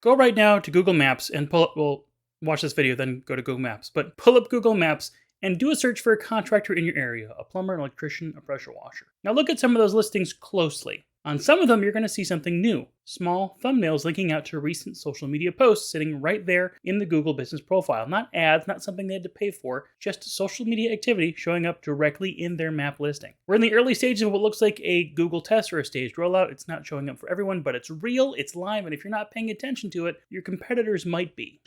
Go right now to Google Maps and pull up, well, watch this video, then go to Google Maps, but pull up Google Maps and do a search for a contractor in your area, a plumber, an electrician, a pressure washer. Now look at some of those listings closely. On some of them, you're going to see something new. Small thumbnails linking out to recent social media posts sitting right there in the Google business profile. Not ads, not something they had to pay for, just social media activity showing up directly in their map listing. We're in the early stages of what looks like a Google test or a staged rollout. It's not showing up for everyone, but it's real, it's live, and if you're not paying attention to it, your competitors might be.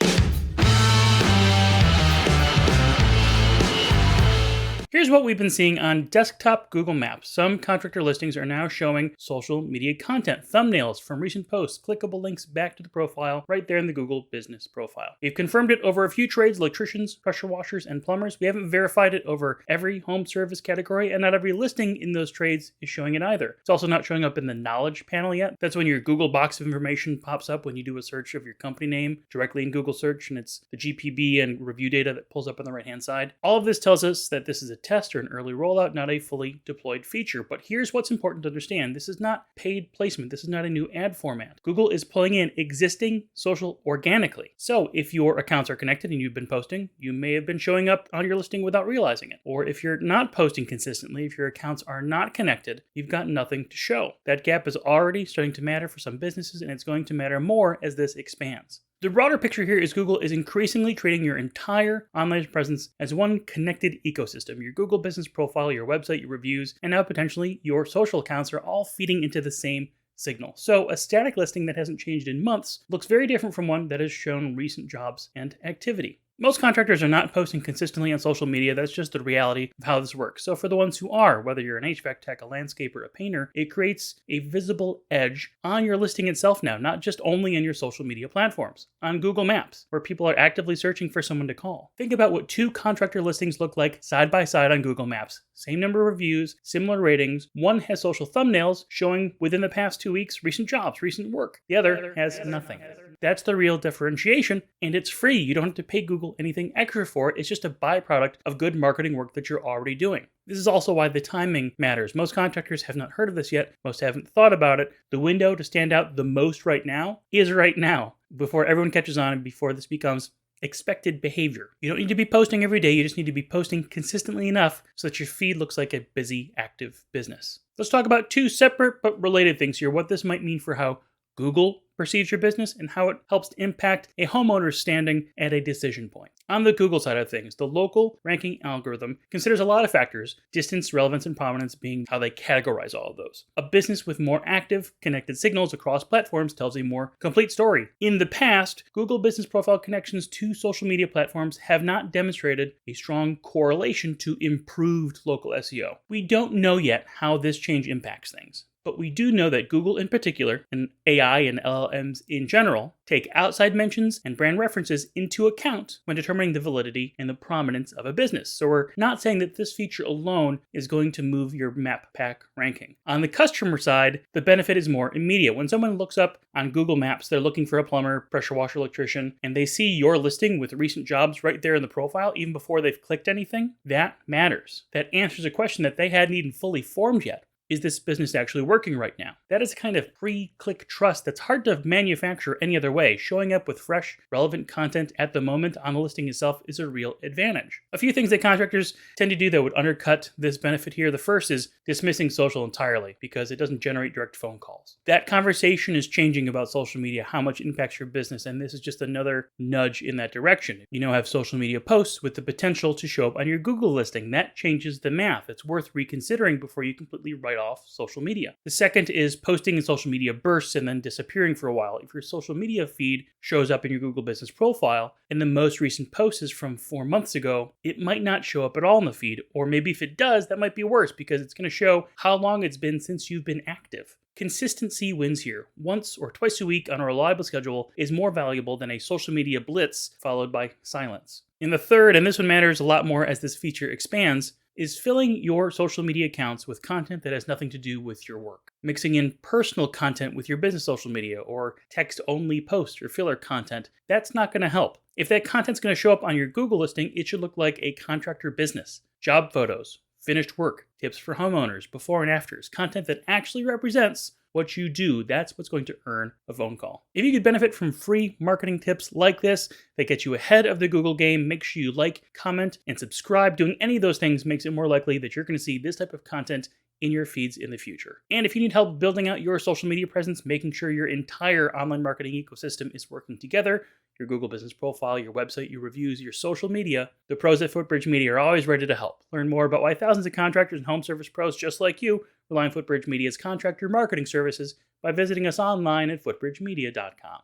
Here's what we've been seeing on desktop Google Maps. Some contractor listings are now showing social media content, thumbnails from recent posts, clickable links back to the profile right there in the Google business profile. We've confirmed it over a few trades, electricians, pressure washers, and plumbers. We haven't verified it over every home service category, and not every listing in those trades is showing it either. It's also not showing up in the knowledge panel yet. That's when your Google box of information pops up when you do a search of your company name directly in Google search, and it's the GPB and review data that pulls up on the right-hand side. All of this tells us that this is a test or an early rollout, not a fully deployed feature. But here's what's important to understand. This is not paid placement. This is not a new ad format. Google is pulling in existing social organically. So if your accounts are connected and you've been posting, you may have been showing up on your listing without realizing it. Or if you're not posting consistently, if your accounts are not connected, you've got nothing to show. That gap is already starting to matter for some businesses, and it's going to matter more as this expands. The broader picture here is Google is increasingly treating your entire online presence as one connected ecosystem. Your Google business profile, your website, your reviews, and now potentially your social accounts are all feeding into the same signal. So a static listing that hasn't changed in months looks very different from one that has shown recent jobs and activity. Most contractors are not posting consistently on social media. That's just the reality of how this works. So for the ones who are, whether you're an HVAC tech, a landscaper, a painter, it creates a visible edge on your listing itself now, not just only in your social media platforms. On Google Maps, where people are actively searching for someone to call. Think about what two contractor listings look like side by side on Google Maps. Same number of reviews, similar ratings. One has social thumbnails showing within the past 2 weeks recent jobs, recent work. The other has nothing. That's the real differentiation, and it's free. You don't have to pay Google anything extra for it. It's just a byproduct of good marketing work that you're already doing. This is also why the timing matters. Most contractors have not heard of this yet. Most haven't thought about it. The window to stand out the most right now is right now, before everyone catches on and before this becomes expected behavior. You don't need to be posting every day. You just need to be posting consistently enough so that your feed looks like a busy, active business. Let's talk about two separate but related things here. What this might mean for how Google perceives your business and how it helps to impact a homeowner's standing at a decision point. On the Google side of things, the local ranking algorithm considers a lot of factors, distance, relevance, and prominence being how they categorize all of those. A business with more active, connected signals across platforms tells a more complete story. In the past, Google business profile connections to social media platforms have not demonstrated a strong correlation to improved local SEO. We don't know yet how this change impacts things. But we do know that Google in particular, and AI and LLMs in general, take outside mentions and brand references into account when determining the validity and the prominence of a business. So we're not saying that this feature alone is going to move your map pack ranking. On the customer side, the benefit is more immediate. When someone looks up on Google Maps, they're looking for a plumber, pressure washer, electrician, and they see your listing with recent jobs right there in the profile, even before they've clicked anything, that matters. That answers a question that they hadn't even fully formed yet. Is this business actually working right now? That is a kind of pre-click trust that's hard to manufacture any other way. Showing up with fresh, relevant content at the moment on the listing itself is a real advantage. A few things that contractors tend to do that would undercut this benefit here. The first is dismissing social entirely because it doesn't generate direct phone calls. That conversation is changing about social media, how much it impacts your business, and this is just another nudge in that direction. You now have social media posts with the potential to show up on your Google listing. That changes the math. It's worth reconsidering before you completely write off social media. The second is posting in social media bursts and then disappearing for a while. If your social media feed shows up in your Google business profile and the most recent post is from 4 months ago, it might not show up at all in the feed. Or maybe if it does, that might be worse because it's going to show how long it's been since you've been active. Consistency wins here. Once or twice a week on a reliable schedule is more valuable than a social media blitz followed by silence. And the third, and this one matters a lot more as this feature expands, is filling your social media accounts with content that has nothing to do with your work. Mixing in personal content with your business social media or text-only posts or filler content, that's not going to help. If that content's going to show up on your Google listing, it should look like a contractor business. Job photos, finished work, tips for homeowners, before and afters, content that actually represents what you do, that's what's going to earn a phone call. If you could benefit from free marketing tips like this that get you ahead of the Google game, make sure you like, comment, and subscribe. Doing any of those things makes it more likely that you're going to see this type of content in your feeds in the future. And if you need help building out your social media presence, making sure your entire online marketing ecosystem is working together, your Google business profile, your website, your reviews, your social media, the pros at Footbridge Media are always ready to help. Learn more about why thousands of contractors and home service pros just like you rely on Footbridge Media's contractor marketing services by visiting us online at footbridgemedia.com.